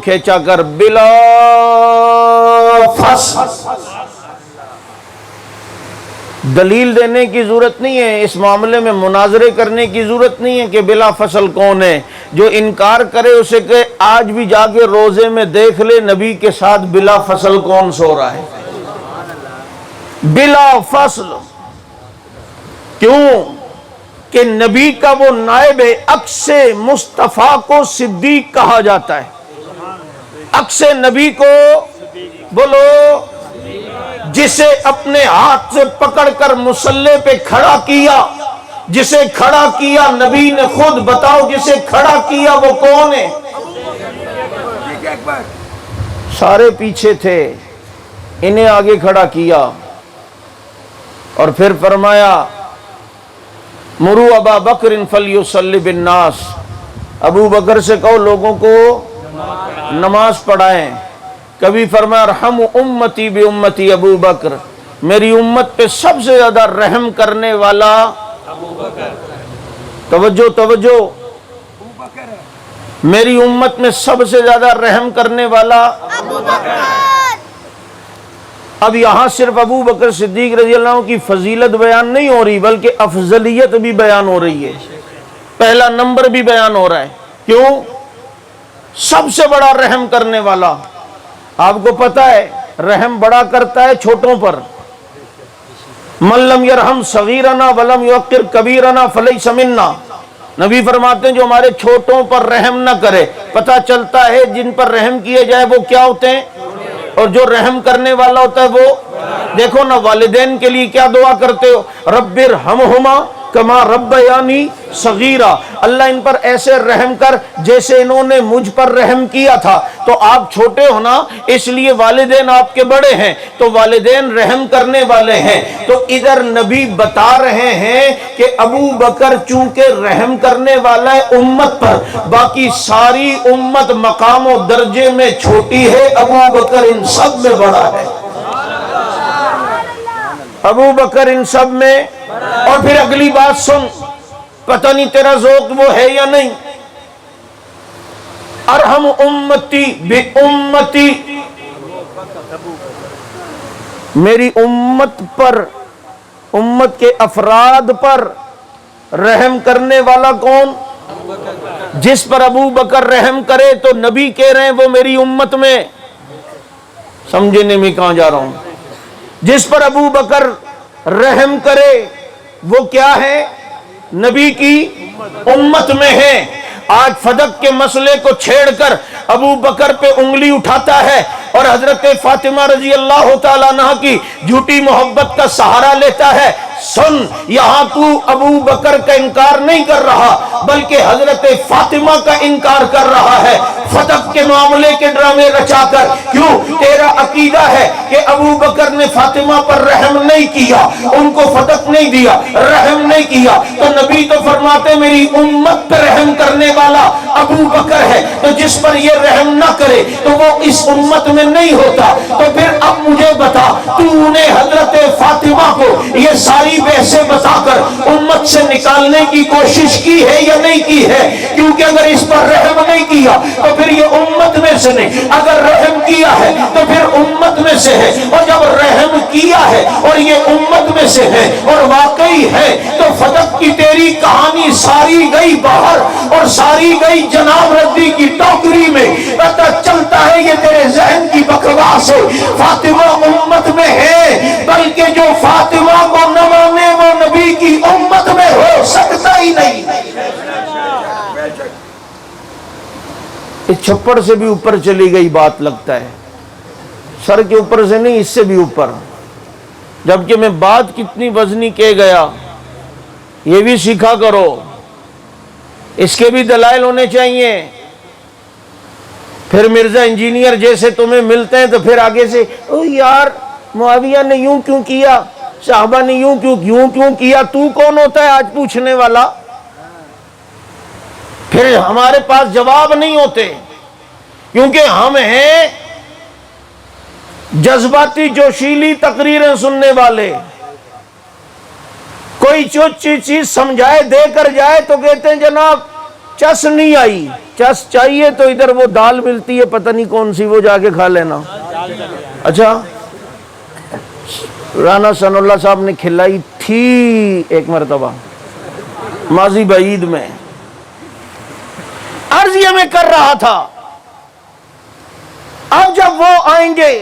کھینچا کر بلا فصل. دلیل دینے کی ضرورت نہیں ہے، اس معاملے میں مناظرے کرنے کی ضرورت نہیں ہے کہ بلا فصل کون ہے. جو انکار کرے اسے کہ آج بھی جا کے روزے میں دیکھ لے نبی کے ساتھ بلا فصل کون سو رہا ہے. بلا فصل کیوں کہ نبی کا وہ نائب ہے. عکس مصطفیٰ کو صدیق کہا جاتا ہے. عکس نبی کو بولو، جسے اپنے ہاتھ سے پکڑ کر مصلی پہ کھڑا کیا، جسے کھڑا کیا نبی نے خود. بتاؤ جسے کھڑا کیا وہ کون ہے؟ سارے پیچھے تھے، انہیں آگے کھڑا کیا اور پھر فرمایا مرو ابا بکر فلیصلی بالناس. ابو بکر سے کہو لوگوں کو نماز پڑھائیں. کبھی فرمایا رحم امتی بی امتی ابو بکر، میری امت پہ سب سے زیادہ رحم کرنے والا ابو بکر. توجہ توجہ، میری امت میں سب سے زیادہ رحم کرنے والا ابو بکر. اب یہاں صرف ابو بکر صدیق رضی اللہ عنہ کی فضیلت بیان نہیں ہو رہی بلکہ افضلیت بھی بیان ہو رہی ہے. پہلا نمبر بھی بیان ہو رہا ہے. کیوں؟ سب سے بڑا رحم کرنے والا. آپ کو پتا ہے رحم بڑا کرتا ہے چھوٹوں پر. من لم یرحم صغیرنا ولم یوقر کبیرنا فلیس منا. نبی فرماتے ہیں جو ہمارے چھوٹوں پر رحم نہ کرے. پتہ چلتا ہے جن پر رحم کیے جائے وہ کیا ہوتے ہیں، اور جو رحم کرنے والا ہوتا ہے وہ. دیکھو نا والدین کے لیے کیا دعا کرتے ہو، رب ارحمہما کما ربیانی صغیرا. اللہ ان پر ایسے رحم کر جیسے انہوں نے مجھ پر رحم کیا تھا. تو آپ چھوٹے ہو نا، اس لیے والدین آپ کے بڑے ہیں، تو والدین رحم کرنے والے ہیں. تو ادھر نبی بتا رہے ہیں کہ ابو بکر چونکہ رحم کرنے والا ہے امت پر، باقی ساری امت مقام و درجے میں چھوٹی ہے، ابو بکر ان سب میں بڑا ہے. ابو بکر ان سب میں. اور پھر اگلی بات سن، پتہ نہیں تیرا ذوق وہ ہے یا نہیں. ارحم امتی بی امتی، میری امت پر، امت کے افراد پر رحم کرنے والا کون؟ جس پر ابو بکر رحم کرے تو نبی کہہ رہے ہیں وہ میری امت میں. سمجھنے میں کہاں جا رہا ہوں؟ جس پر ابو بکر رحم کرے وہ کیا ہے؟ نبی کی امت میں ہے. آج فدق کے مسئلے کو چھیڑ کر ابو بکر پہ انگلی اٹھاتا ہے اور حضرت فاطمہ رضی اللہ تعالیٰ عنہ کی جھوٹی محبت کا سہارا لیتا ہے. سن، یہاں تو ابو بکر کا انکار نہیں کر رہا بلکہ حضرت فاطمہ کا انکار کر رہا ہے فتح کے معاملے کے ڈرامے رچا کر. کیوں؟ تیرا عقیدہ ہے کہ ابو بکر نے فاطمہ پر رحم نہیں کیا، ان کو فتح نہیں دیا، رحم نہیں کیا. تو نبی تو فرماتے میری امت پر رحم کرنے والا ابو بکر ہے، تو جس پر یہ رحم نہ کرے تو وہ اس امت میں نہیں ہوتا. تو پھر اب مجھے بتا، تو نے حضرت فاطمہ کو یہ ساری بحثیں بتا کر امت سے نکالنے کی کوشش کی ہے یا نہیں کی ہے؟ کیونکہ اگر اس پر رحم نہیں کیا تو پھر یہ امت میں سے نہیں، اگر رحم کیا ہے تو پھر امت میں سے ہے. اور جب رحم کیا ہے اور یہ امت میں سے ہے اور واقعی ہے تو فتح کی تیری کہانی ساری گئی باہر اور ساری گئی جناب ردی کی ٹوکری میں. پتہ چلتا ہے یہ تیرے ذہن کی بکواس ہے. فاطمہ امت میں ہے، بلکہ جو فاطمہ کو نہ مانے وہ نبی کی امت میں ہو سکتا ہی نہیں. اس چھپڑ سے بھی اوپر چلی گئی بات لگتا ہے، سر کے اوپر سے نہیں، اس سے بھی اوپر. جبکہ میں بات کتنی وزنی کہہ گیا، یہ بھی سیکھا کرو، اس کے بھی دلائل ہونے چاہیے. پھر مرزا انجینئر جیسے تمہیں ملتے ہیں تو پھر آگے سے او یار معاویہ نے یوں کیوں کیا، صحابہ نے یوں کیوں کیا. تو کون ہوتا ہے آج پوچھنے والا؟ پھر ہمارے پاس جواب نہیں ہوتے کیونکہ ہم ہیں جذباتی جوشیلی تقریریں سننے والے. کوئی چیز سمجھائے دے کر جائے تو کہتے ہیں جناب چس نہیں آئی، چس چاہیے تو ادھر وہ دال ملتی ہے پتہ نہیں کون سی، وہ جا کے کھا لینا۔ اچھا رانا ثناء اللہ صاحب نے کھلائی تھی ایک مرتبہ ماضی بعید میں، عرض یہ میں کر رہا تھا اب جب وہ آئیں گے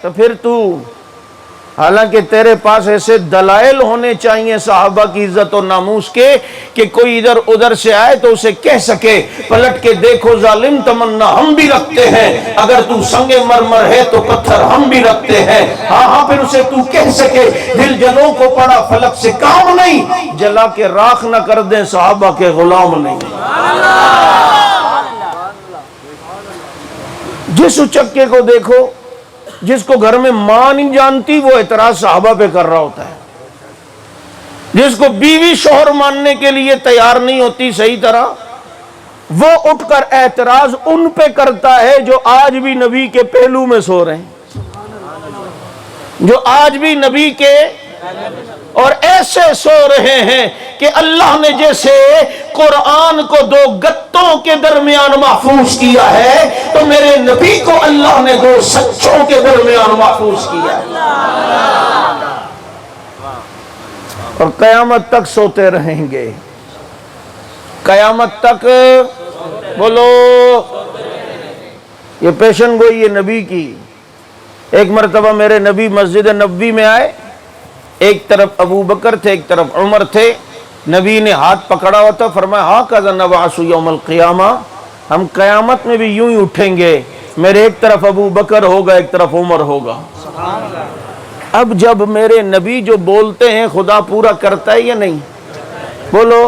تو پھر تو، حالانکہ تیرے پاس ایسے دلائل ہونے چاہیے صحابہ کی عزت و ناموس کے کہ کوئی ادھر ادھر سے آئے تو اسے کہہ سکے پلٹ کے دیکھو ظالم تمنا ہم بھی رکھتے ہیں، اگر تو سنگ مرمر ہے تو پتھر ہم بھی رکھتے ہیں۔ ہاں پھر اسے تو کہہ سکے دل جنوں کو پڑا فلک سے کام نہیں، جلا کے راکھ نہ کر دیں صحابہ کے غلام نہیں۔ جس اچکے کو دیکھو جس کو گھر میں ماں نہیں جانتی وہ اعتراض صحابہ پہ کر رہا ہوتا ہے، جس کو بیوی شوہر ماننے کے لیے تیار نہیں ہوتی صحیح طرح، وہ اٹھ کر اعتراض ان پہ کرتا ہے جو آج بھی نبی کے پہلو میں سو رہے ہیں، جو آج بھی نبی کے اور ایسے سو رہے ہیں کہ اللہ نے جیسے قرآن کو دو گتوں کے درمیان محفوظ کیا ہے تو میرے نبی کو اللہ نے دو سچوں کے درمیان محفوظ کیا ہے، اور قیامت تک سوتے رہیں گے، قیامت تک بولو۔ یہ پیشن گوئی ہے نبی کی۔ ایک مرتبہ میرے نبی مسجد نبوی میں آئے، ایک طرف ابو بکر تھے ایک طرف عمر تھے، نبی نے ہاتھ پکڑا ہوا تھا، فرمایا ہاکذا نبعث یوم القیامہ، ہم قیامت میں بھی یوں ہی اٹھیں گے، میرے ایک طرف ابو بکر ہوگا ایک طرف عمر ہوگا۔ اب جب میرے نبی جو بولتے ہیں خدا پورا کرتا ہے یا نہیں؟ بولو،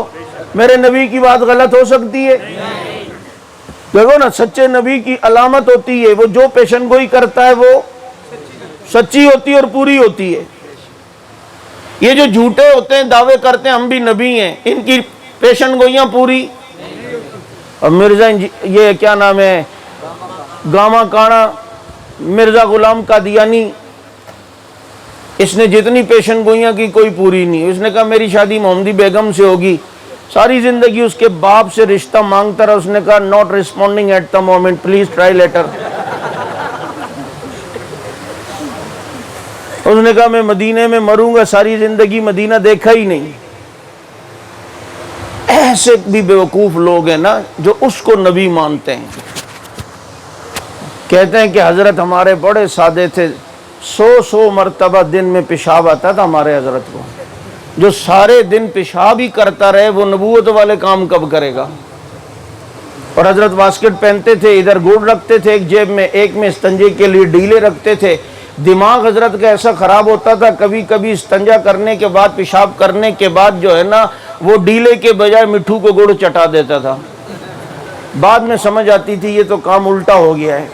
میرے نبی کی بات غلط ہو سکتی ہے؟ دیکھو نا، سچے نبی کی علامت ہوتی ہے وہ جو پیشن گوئی کرتا ہے وہ سچی ہوتی ہے اور پوری ہوتی ہے۔ یہ جو جھوٹے ہوتے ہیں دعوے کرتے ہیں ہم بھی نبی ہیں، ان کی پیشن گوئیاں پوری۔ اور مرزا یہ کیا نام ہے، گاما کانا مرزا غلام قادیانی، اس نے جتنی پیشن گوئیاں کی کوئی پوری نہیں۔ اس نے کہا میری شادی محمدی بیگم سے ہوگی، ساری زندگی اس کے باپ سے رشتہ مانگتا رہا، اس نے کہا not responding at the moment, please try later. اس نے کہا میں مدینے میں مروں گا، ساری زندگی مدینہ دیکھا ہی نہیں۔ ایسے بھی بیوقوف لوگ ہیں نا جو اس کو نبی مانتے ہیں، کہتے ہیں کہ حضرت ہمارے بڑے سادے تھے، 100 مرتبہ دن میں پیشاب آتا تھا ہمارے حضرت کو، جو سارے دن پیشاب ہی کرتا رہے وہ نبوت والے کام کب کرے گا؟ اور حضرت واسکٹ پہنتے تھے، ادھر گڑ رکھتے تھے ایک جیب میں، ایک میں استنجے کے لیے ڈیلے رکھتے تھے۔ دماغ حضرت کا ایسا خراب ہوتا تھا، کبھی کبھی استنجا کرنے کے بعد پیشاب کرنے کے بعد جو ہے نا وہ ڈیلے کے بجائے مٹھو کو گڑ چٹا دیتا تھا۔ بعد میں سمجھ آتی تھی یہ تو کام الٹا ہو گیا ہے۔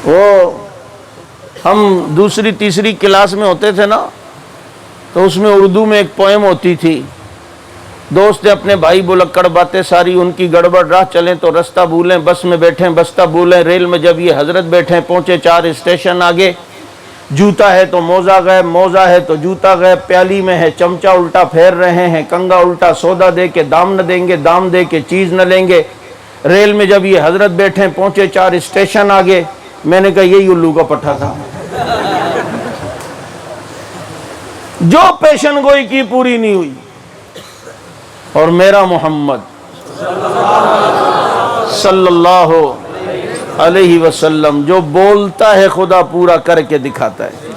وہ ہم دوسری تیسری کلاس میں ہوتے تھے نا تو اس میں اردو میں ایک پوئم ہوتی تھی، دوست اپنے بھائی بلکڑ باتیں ساری ان کی گڑبڑ، راہ چلیں تو رستہ بھولیں، بس میں بیٹھیں بستہ بھولیں، ریل میں جب یہ حضرت بیٹھیں پہنچے 4 اسٹیشن آگے، جوتا ہے تو موزہ غائب، موزہ ہے تو جوتا غائب، پیالی میں ہے چمچہ الٹا پھیر رہے ہیں، کنگا الٹا سودا دے کے دام نہ دیں گے، دام دے کے چیز نہ لیں گے۔ ریل میں جب یہ حضرت بیٹھیں پہنچے 4 اسٹیشن آگے، میں نے کہا یہی الو کا پٹھا تھا۔ جو پیشن گوئی کی پوری نہیں ہوئی، اور میرا محمد صلی اللہ علیہ وسلم جو بولتا ہے خدا پورا کر کے دکھاتا ہے۔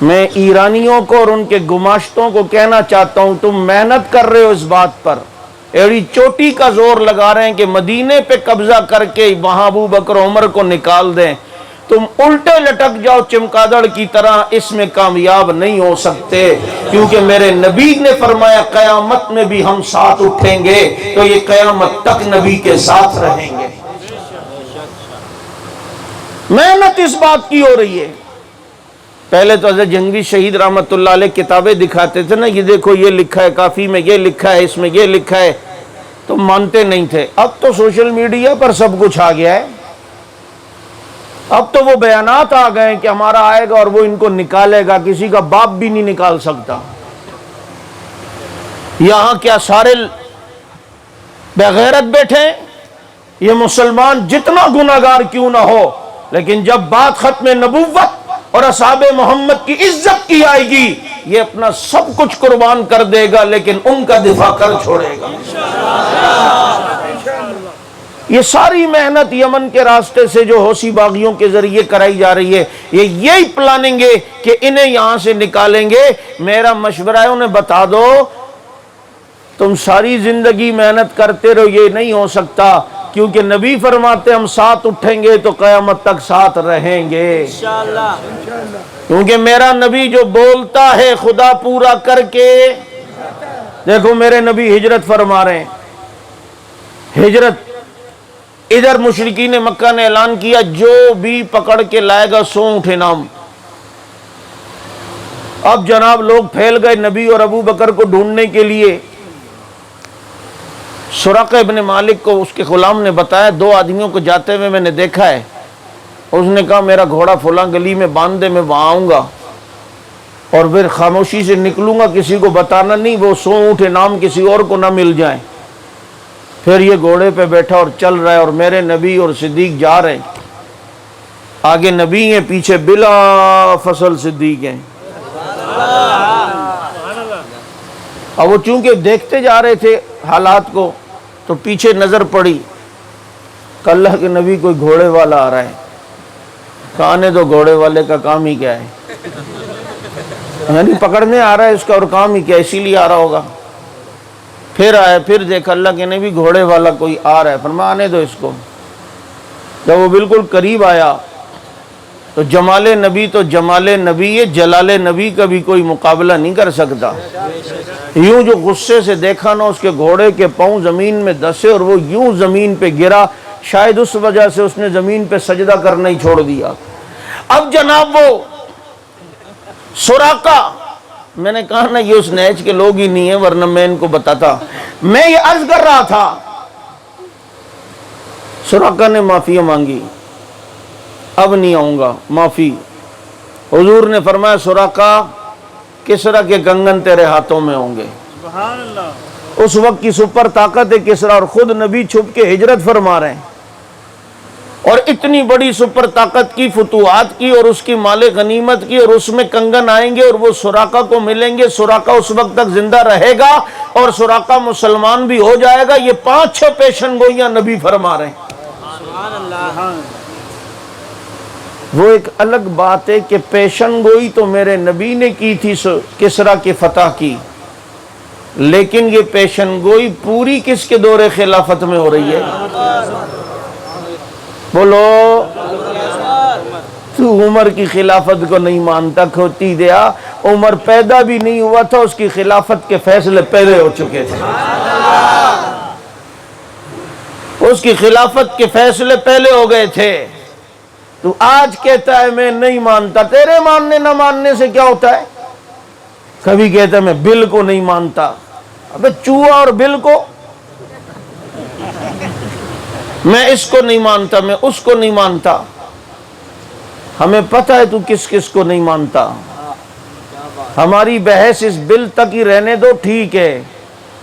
میں ایرانیوں کو اور ان کے گماشتوں کو کہنا چاہتا ہوں تم محنت کر رہے ہو اس بات پر، ایڑی چوٹی کا زور لگا رہے ہیں کہ مدینے پہ قبضہ کر کے وہاں ابو بکر عمر کو نکال دیں، تم الٹے لٹک جاؤ چمگادڑ کی طرح، اس میں کامیاب نہیں ہو سکتے، کیونکہ میرے نبی نے فرمایا قیامت میں بھی ہم ساتھ اٹھیں گے، تو یہ قیامت تک نبی کے ساتھ رہیں گے۔ محنت اس بات کی ہو رہی ہے۔ پہلے تو حضرت جنگی شہید رحمت اللہ علیہ کتابیں دکھاتے تھے نا، یہ دیکھو یہ لکھا ہے کافی میں، یہ لکھا ہے اس میں، یہ لکھا ہے، تو مانتے نہیں تھے۔ اب تو سوشل میڈیا پر سب کچھ آ گیا ہے، اب تو وہ بیانات آ گئے کہ ہمارا آئے گا اور وہ ان کو نکالے گا، کسی کا باپ بھی نہیں نکال سکتا۔ یہاں کیا سارے بغیرت بیٹھے، یہ مسلمان جتنا گناہگار کیوں نہ ہو، لیکن جب بات ختم نبوت اور اصحاب محمد کی عزت کی آئے گی، یہ اپنا سب کچھ قربان کر دے گا لیکن ان کا دفاع کر چھوڑے گا۔ یہ ساری محنت یمن کے راستے سے جو حوثی باغیوں کے ذریعے کرائی جا رہی ہے، یہ یہی پلاننگ ہے کہ انہیں یہاں سے نکالیں گے۔ میرا مشورہ ہے انہیں بتا دو تم ساری زندگی محنت کرتے رہو، یہ نہیں ہو سکتا، کیونکہ نبی فرماتے ہم ساتھ اٹھیں گے تو قیامت تک ساتھ رہیں گے، کیونکہ میرا نبی جو بولتا ہے خدا پورا کر کے۔ دیکھو میرے نبی ہجرت فرما رہے ہیں، ہجرت۔ ادھر مشرکین مکہ نے اعلان کیا جو بھی پکڑ کے لائے گا 100 اونٹ انعام۔ اب جناب لوگ پھیل گئے نبی اور ابو بکر کو ڈھونڈنے کے لیے۔ سراقہ ابن مالک کو اس کے غلام نے بتایا 2 آدمیوں کو جاتے ہوئے میں نے دیکھا ہے۔ اس نے کہا میرا گھوڑا فلاں گلی میں باندھ دے، میں وہاں آؤں گا اور پھر خاموشی سے نکلوں گا، کسی کو بتانا نہیں، وہ 100 اونٹ انعام کسی اور کو نہ مل جائیں۔ پھر یہ گھوڑے پہ بیٹھا اور چل رہا ہے، اور میرے نبی اور صدیق جا رہے ہیں، آگے نبی ہیں، پیچھے بلا فصل صدیق ہیں۔ اب وہ چونکہ دیکھتے جا رہے تھے حالات کو تو پیچھے نظر پڑی کہ اللہ کے نبی کوئی گھوڑے والا آ رہا ہے۔ کہانے تو گھوڑے والے کا کام ہی کیا ہے، یعنی پکڑنے آ رہا ہے، اس کا اور کام ہی کیا، اسی لیے آ رہا ہوگا۔ پھر آئے، پھر دیکھا اللہ کے نبی گھوڑے والا کوئی آ رہا ہے، فرمایا آنے دو اس کو۔ جب وہ بالکل قریب آیا تو جمال نبی تو جمال نبی ہے، جلال نبی کا بھی کوئی مقابلہ نہیں کر سکتا۔ یوں جو غصے سے دیکھا نا، اس کے گھوڑے کے پاؤں زمین میں دسے اور وہ یوں زمین پہ گرا، شاید اس وجہ سے اس نے زمین پہ سجدہ کرنا ہی چھوڑ دیا۔ اب جناب وہ سراقہ، میں نے کہا نا یہ اس نیچ کے لوگ ہی نہیں ہیں، ورنہ میں ان کو بتاتا۔ میں یہ عرض کر رہا تھا، سراقہ نے معافی مانگی، اب نہیں آؤں گا، معافی۔ حضور نے فرمایا سراقہ کسرا کے کنگن تیرے ہاتھوں میں ہوں گے۔ سبحان اللہ۔ اس وقت کی سپر طاقت ہے کسرا، اور خود نبی چھپ کے ہجرت فرما رہے ہیں، اور اتنی بڑی سپر طاقت کی فتوحات کی اور اس کی مال غنیمت کی، اور اس میں کنگن آئیں گے اور وہ سراقہ کو ملیں گے۔ سراقہ اس وقت تک زندہ رہے گا اور سراقہ مسلمان بھی ہو جائے گا۔ یہ 5-6 پیشن گوئیاں نبی فرما رہے ہیں۔ سبحان اللہ۔ وہ ایک الگ بات ہے کہ پیشن گوئی تو میرے نبی نے کی تھی کسرا کی فتح کی، لیکن یہ پیشن گوئی پوری کس کے دور خلافت میں ہو رہی ہے؟ بولو، تو عمر کی خلافت کو نہیں مانتا، کھوتی دیا، عمر پیدا بھی نہیں ہوا تھا، اس کی خلافت کے فیصلے پہلے ہو چکے تھے۔ اس کی خلافت کے فیصلے پہلے ہو گئے تھے۔ تو آج کہتا ہے میں نہیں مانتا، تیرے ماننے نہ ماننے سے کیا ہوتا ہے؟ کبھی کہتا ہے میں بل کو نہیں مانتا، ابے چوہا اور بل کو، میں اس کو نہیں مانتا، میں اس کو نہیں مانتا۔ ہمیں پتہ ہے تو کس کس کو نہیں مانتا۔ ہماری بحث اس بل تک ہی رہنے دو، ٹھیک ہے،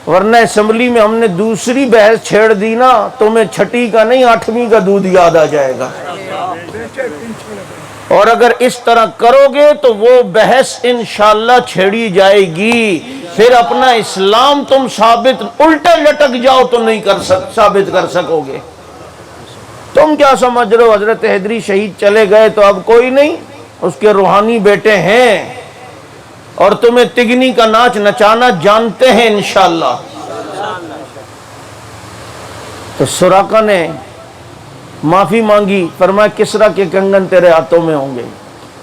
ورنہ اسمبلی میں ہم نے دوسری بحث چھیڑ دی نا، تمہیں 6 کا نہیں 8ویں کا دودھ یاد آ جائے گا۔ اور اگر اس طرح کرو گے تو وہ بحث انشاءاللہ چھیڑی جائے گی، پھر اپنا اسلام تم ثابت، الٹے لٹک جاؤ تو نہیں ثابت کر سکو گے۔ تم کیا سمجھ رہے ہو حضرت حیدری شہید چلے گئے تو اب کوئی نہیں، اس کے روحانی بیٹے ہیں اور تمہیں تگنی کا ناچ نچانا جانتے ہیں انشاءاللہ۔ تو سراقہ نے معافی مانگی، فرمایا کسرا کے کنگن تیرے ہاتھوں میں ہوں گے۔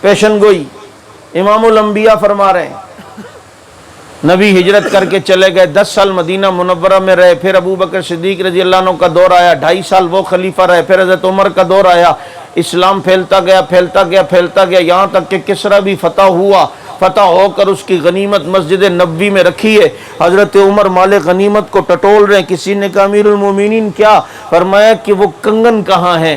پیشن گوئی امام الانبیاء فرما رہے ہیں۔ نبی ہجرت کر کے چلے گئے، 10 سال مدینہ منورہ میں رہے، پھر ابو بکر صدیق رضی اللہ عنہ کا دور آیا، 2.5 سال وہ خلیفہ رہے، پھر حضرت عمر کا دور آیا، اسلام پھیلتا گیا پھیلتا گیا پھیلتا گیا، یہاں تک کہ کسرا بھی فتح ہوا، فتح ہو کر اس کی غنیمت مسجد نبوی میں رکھی ہے۔ حضرت عمر مال غنیمت کو ٹٹول رہے ہیں، کسی نے کہا امیر المومنین کیا؟ فرمایا کہ وہ کنگن کہاں ہیں؟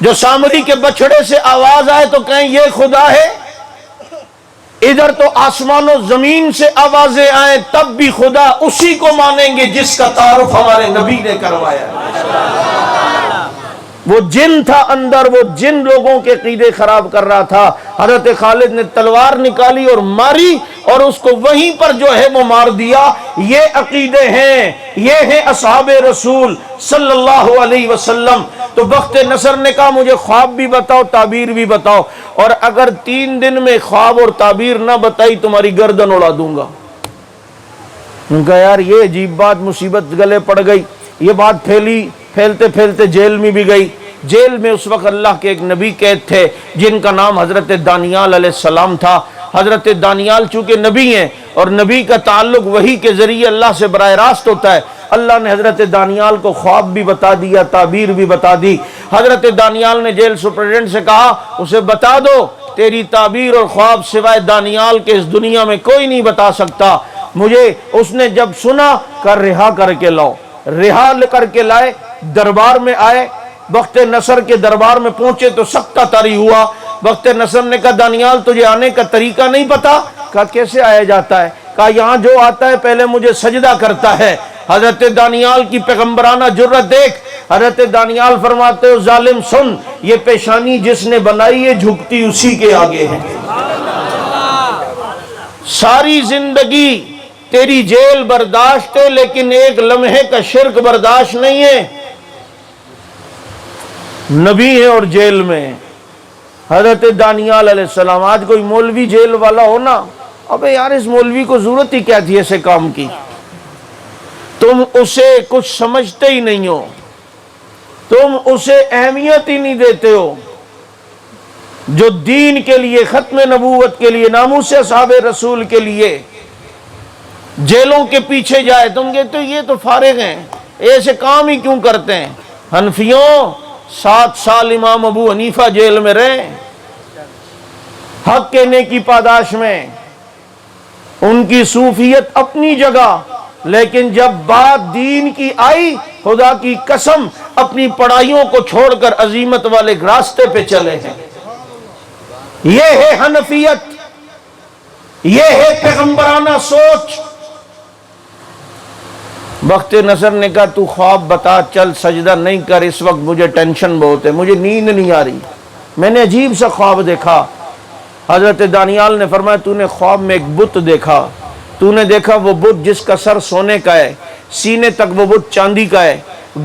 جو سامری کے بچڑے سے آواز آئے تو کہیں یہ خدا ہے، ادھر تو آسمان و زمین سے آوازیں آئیں تب بھی خدا اسی کو مانیں گے جس کا تعارف ہمارے نبی نے کروایا۔ وہ جن تھا اندر، وہ جن لوگوں کے عقیدے خراب کر رہا تھا، حضرت خالد نے تلوار نکالی اور ماری اور اس کو وہیں پر جو ہے وہ مار دیا۔ یہ عقیدے ہیں، یہ ہیں اصحاب رسول صلی اللہ علیہ وسلم۔ تو بخت نصر نے کہا مجھے خواب بھی بتاؤ، تعبیر بھی بتاؤ، اور اگر 3 دن میں خواب اور تعبیر نہ بتائی تمہاری گردن اڑا دوں گا۔ ان کا یار یہ عجیب بات مصیبت گلے پڑ گئی۔ یہ بات پھیلتے پھیلتے جیل میں بھی گئی۔ جیل میں اس وقت اللہ کے ایک نبی قید تھے جن کا نام حضرت دانیال علیہ السلام تھا۔ حضرت دانیال چونکہ نبی ہیں اور نبی کا تعلق وحی کے ذریعے اللہ سے براہ راست ہوتا ہے، اللہ نے حضرت دانیال کو خواب بھی بتا دیا، تعبیر بھی بتا دی۔ حضرت دانیال نے جیل سپرڈنٹ سے کہا اسے بتا دو تیری تعبیر اور خواب سوائے دانیال کے اس دنیا میں کوئی نہیں بتا سکتا مجھے۔ اس نے جب سنا کر رہا کر کے لاؤ، رہا کر کے لائے، دربار میں آئے۔ بخت نصر کے دربار میں پہنچے تو سکتہ طاری ہوا۔ بخت نصر نے کہا دانیال تجھے آنے کا طریقہ نہیں پتا؟ کہا کیسے آیا جاتا ہے؟ کہا یہاں جو آتا ہے پہلے مجھے سجدہ کرتا ہے۔ حضرت دانیال کی پیغمبرانہ جرت دیکھ۔ حضرت دانیال فرماتے ہو ظالم سن، یہ پیشانی جس نے بنائی ہے جھکتی اسی کے آگے ہے۔ ساری زندگی تیری جیل برداشت ہے لیکن ایک لمحے کا شرک برداشت نہیں ہے۔ نبی ہے اور جیل میں۔ حضرت دانیال علیہ السلام، آج کوئی مولوی جیل والا ہو نا، ابے یار اس مولوی کو ضرورت ہی کیا تھی ایسے کام کی؟ تم اسے کچھ سمجھتے ہی نہیں ہو، تم اسے اہمیت ہی نہیں دیتے ہو۔ جو دین کے لیے، ختم نبوت کے لیے، ناموس اصحاب رسول کے لیے جیلوں کے پیچھے جائے، تم کہتے ہو یہ تو فارغ ہیں، ایسے کام ہی کیوں کرتے ہیں؟ حنفیوں 7 سال امام ابو حنیفہ جیل میں رہے حق کہنے کی پاداش میں۔ ان کی صوفیت اپنی جگہ، لیکن جب بات دین کی آئی خدا کی قسم اپنی پڑھائیوں کو چھوڑ کر عظیمت والے راستے پہ چلے ہیں۔ یہ ہے حنفیت، یہ ہے پیغمبرانہ سوچ۔ بخت نصر نے کہا تو خواب بتا، چل سجدہ نہیں کر، اس وقت مجھے ٹینشن بہت ہے، مجھے نیند نہیں آ رہی، میں نے عجیب سا خواب دیکھا۔ حضرت دانیال نے فرمایا تو نے خواب میں ایک بت دیکھا، تو نے دیکھا وہ بت جس کا سر سونے کا ہے، سینے تک وہ بت چاندی کا ہے،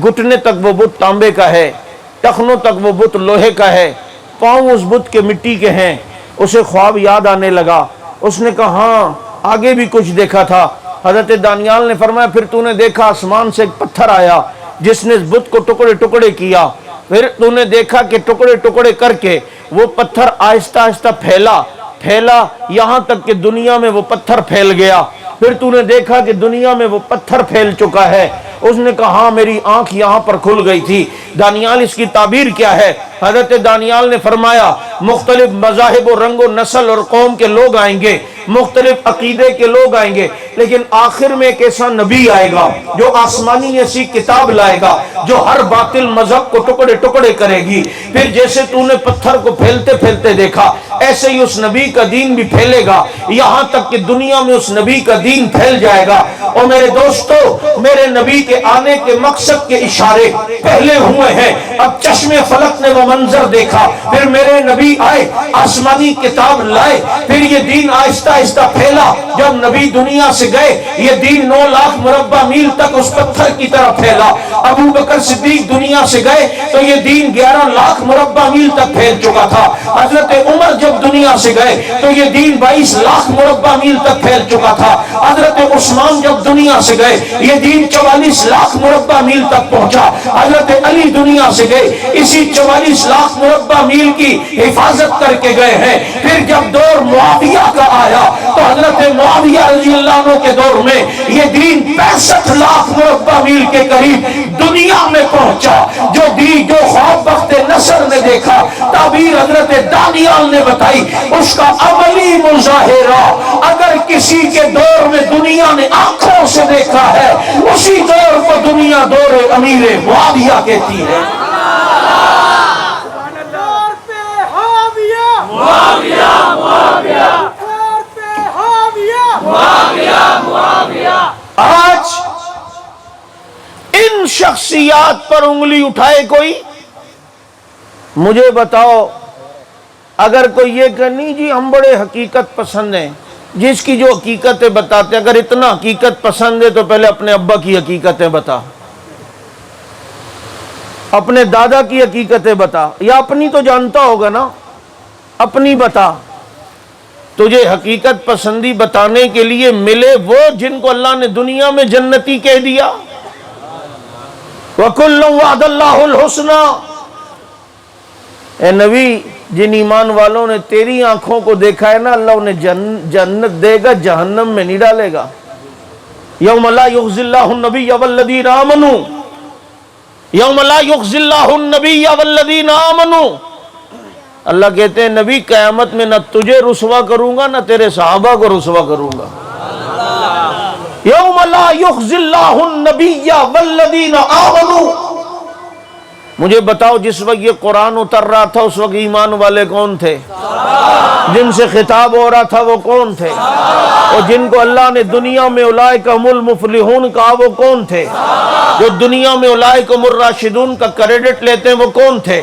گھٹنے تک وہ بت تانبے کا ہے، ٹخنوں تک وہ بت لوہے کا ہے، پاؤں اس بت کے مٹی کے ہیں۔ اسے خواب یاد آنے لگا، اس نے کہا ہاں آگے بھی کچھ دیکھا تھا۔ حضرت دانیال نے فرمایا پھر تو نے دیکھا آسمان سے ایک پتھر آیا جس نے اس بت کو ٹکڑے ٹکڑے کیا، پھر تو نے دیکھا کہ ٹکڑے ٹکڑے کر کے وہ پتھر آہستہ آہستہ پھیلا یہاں تک کہ دنیا میں وہ پتھر پھیل گیا، پھر تو نے دیکھا کہ دنیا میں وہ پتھر پھیل چکا ہے۔ اس نے کہا ہاں میری آنکھ یہاں پر کھل گئی تھی۔ دانیال اس کی تعبیر کیا ہے؟ حضرت دانیال نے فرمایا مختلف مذاہب و رنگ و نسل اور قوم کے لوگ آئیں گے، مختلف عقیدے کے لوگ آئیں گے، لیکن آخر میں ایک ایسا نبی آئے گا جو آسمانی ایسی کتاب لائے گا جو ہر باطل مذہب کو ٹکڑے ٹکڑے کرے گی۔ پھر جیسے تو نے پتھر کو پھیلتے پھیلتے دیکھا ایسے ہی اس نبی کا دین بھی پھیلے گا، یہاں تک کہ دنیا میں اس نبی کا دین پھیل جائے گا۔ اور میرے دوستو، میرے نبی کے آنے کے مقصد کے اشارے پہلے ہوئے ہیں۔ اب چشم فلک نے وہ منظر دیکھا، پھر میرے نبی آئے، آسمانی کتاب لائے، پھر یہ دین آہستہ آہستہ پھیلا۔ جب نبی دنیا سے گئے یہ دین 9 لاکھ مربع میل تک اس پتھر کی طرح پھیلا۔ ابو بکر صدیق دنیا سے گئے تو یہ دین 11 لاکھ مربع میل تک پھیل چکا تھا۔ حضرت عمر جب دنیا سے گئے تو یہ دین 22 لاکھ مربع میل تک پھیل چکا تھا۔ حضرت عثمان جب دنیا سے گئے یہ دین 44 لاکھ مربع میل تک پہنچا۔ حضرت علی دنیا سے گئے اسی 44 لاکھ مربع میل کی حفاظت کر کے گئے ہیں۔ پھر جب دور معاویہ کا آیا تو حضرت معاویہ رضی اللہ عنہ کے دور میں یہ دین 65 لاکھ مربع میل کے قریب دنیا میں پہنچا۔ جو دین جو خواب بخت نصر نے دیکھا، تعبیر حضرت دانیال نے بتائی، اس کا عملی مظاہرہ اگر کسی کے دور میں دنیا نے آنکھوں سے دیکھا ہے اسی دور کو دنیا دور امیر معاویہ کہتی ہے۔ آج ان شخصیات پر انگلی اٹھائے کوئی، مجھے بتاؤ، اگر کوئی یہ کہ نہیں جی ہم بڑے حقیقت پسند ہیں، جس کی جو حقیقتیں بتاتے، اگر اتنا حقیقت پسند ہے تو پہلے اپنے ابا کی حقیقتیں بتا، اپنے دادا کی حقیقتیں بتا، یا اپنی تو جانتا ہوگا نا، اپنی بتا۔ تجھے حقیقت پسندی بتانے کے لیے ملے وہ جن کو اللہ نے دنیا میں جنتی کہہ دیا، وَكُلٌّ وَعَدَ اللَّهُ الْحُسْنَى۔ اے نبی، جن ایمان والوں نے تیری آنکھوں کو دیکھا ہے نا، اللہ انہیں جنت دے گا، جہنم میں نہیں ڈالے گا۔ یوم لا یخزی اللہ النبی والذین آمنوا، یوم لا یخزی اللہ النبی والذین آمنوا۔ اللہ کہتے ہیں نبی قیامت میں نہ تجھے رسوا کروں گا نہ تیرے صحابہ کو رسوا کروں گا۔ یوم لا یخزی اللہ النبی والذین آمنوا۔ مجھے بتاؤ، جس وقت یہ قرآن اتر رہا تھا اس وقت ایمان والے کون تھے؟ جن سے خطاب ہو رہا تھا وہ کون تھے؟ اور جن کو اللہ نے دنیا میں اولئک هم المفلحون کہا وہ کون تھے؟ جو دنیا میں اولئک هم الراشدون کا کریڈٹ لیتے ہیں وہ کون تھے؟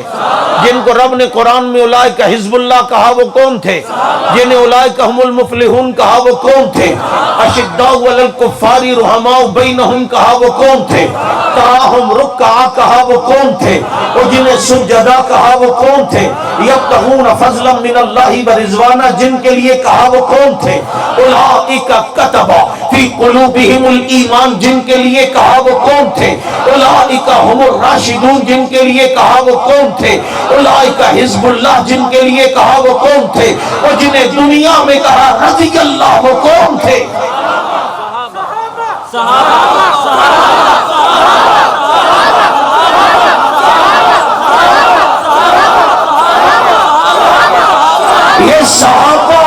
جن کو رب نے قرآن میں اولئک حزب اللہ کہا وہ کون تھے؟ جنہیں اولئک هم المفلحون کہا وہ کون تھے؟ اشداء علی الکفار رحماء بینہم کہا وہ کون تھے؟ تراہم رکعا کہا وہ کون تھے؟ اور جنہیں سجدہ کہا وہ کون تھے؟ یبتغون فضلا من اللہ ورضوانا جن کے لیے کہا وہ کون تھے؟ اولئک کتب فی قلوبہم الایمان جن کے لیے کہا وہ کون تھے؟ اولئک هم الراشدون جن کے لیے کہا وہ کون تھے؟ اولئک حزب اللہ جن کے لیے کہا وہ کون تھے؟ اور جنہیں دنیا میں کہا رضی اللہ وہ کون تھے؟ یہ صحابہ،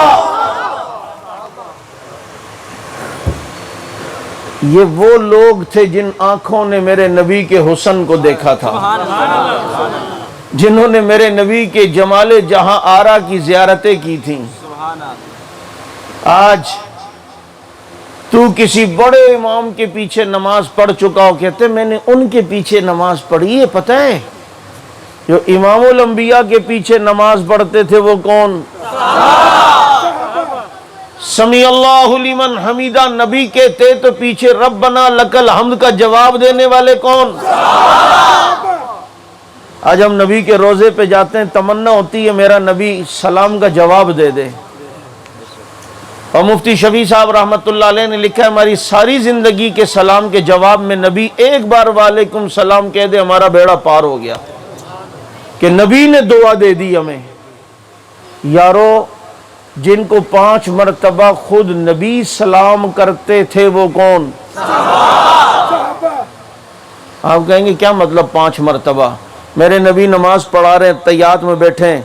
یہ وہ لوگ تھے جن آنکھوں نے میرے نبی کے حسن کو دیکھا تھا، جنہوں نے میرے نبی کے جمال جہاں آرا کی زیارتیں کی تھیں۔ آج تو کسی بڑے امام کے پیچھے نماز پڑھ چکا ہو، کہتے میں نے ان کے پیچھے نماز پڑھی ہے، پتہ ہے جو امام الانبیاء کے پیچھے نماز پڑھتے تھے وہ کون؟ سمیع اللہ لمن حمیدہ نبی کہتے تو پیچھے ربنا لک الحمد کا جواب دینے والے کون؟ آج ہم نبی کے روزے پہ جاتے ہیں، تمنا ہوتی ہے میرا نبی سلام کا جواب دے دے، اور مفتی شفیع صاحب رحمت اللہ علیہ نے لکھا ہے ہماری ساری زندگی کے سلام کے جواب میں نبی ایک بار وعلیکم سلام کہہ دے ہمارا بیڑا پار ہو گیا، کہ نبی نے دعا دے دی ہمیں۔ یارو، جن کو 5 مرتبہ خود نبی سلام کرتے تھے وہ کون؟ آپ کہیں گے کیا مطلب 5 مرتبہ؟ میرے نبی نماز پڑھا رہے ہیں، تحیات میں بیٹھے ہیں،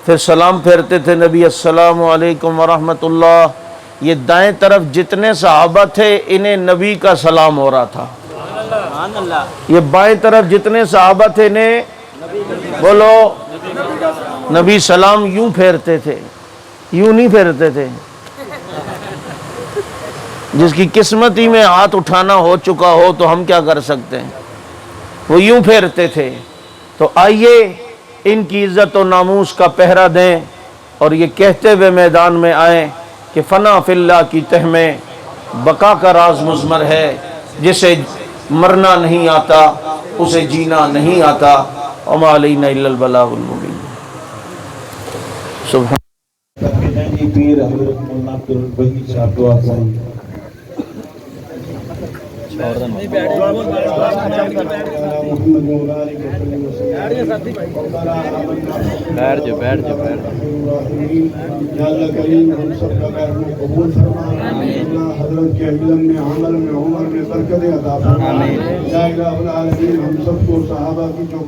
پھر سلام پھیرتے تھے نبی السلام علیکم ورحمت اللہ۔ یہ دائیں طرف جتنے صحابہ تھے انہیں نبی کا سلام ہو رہا تھا، یہ بائیں طرف جتنے صحابہ تھے انہیں بولو نبی سلام یوں پھیرتے تھے، یوں نہیں پھیرتے تھے۔ جس کی قسمت ہی میں ہاتھ اٹھانا ہو چکا ہو تو ہم کیا کر سکتے ہیں، وہ یوں پھیرتے تھے۔ تو آئیے ان کی عزت و ناموس کا پہرا دیں اور یہ کہتے ہوئے میدان میں آئیں کہ فنا فی اللہ کی تہ میں بقا کا راز مضمر ہے، جسے مرنا نہیں آتا اسے جینا نہیں آتا، وما علینا الا البلاغ المبین۔ سبحان پیر حضرت مولانا عبدالوہی صاحب دعا کریں۔ بیٹھ جاؤ بیٹھ جاؤ بیٹھ یا اللہ کریم ہم سب کا کام قبول فرما، اللہ حضرت کے علم میں عمل میں عمر میں برکت عطا فرما، یا الہ العالمین ہم سب کو صحابہ کی جو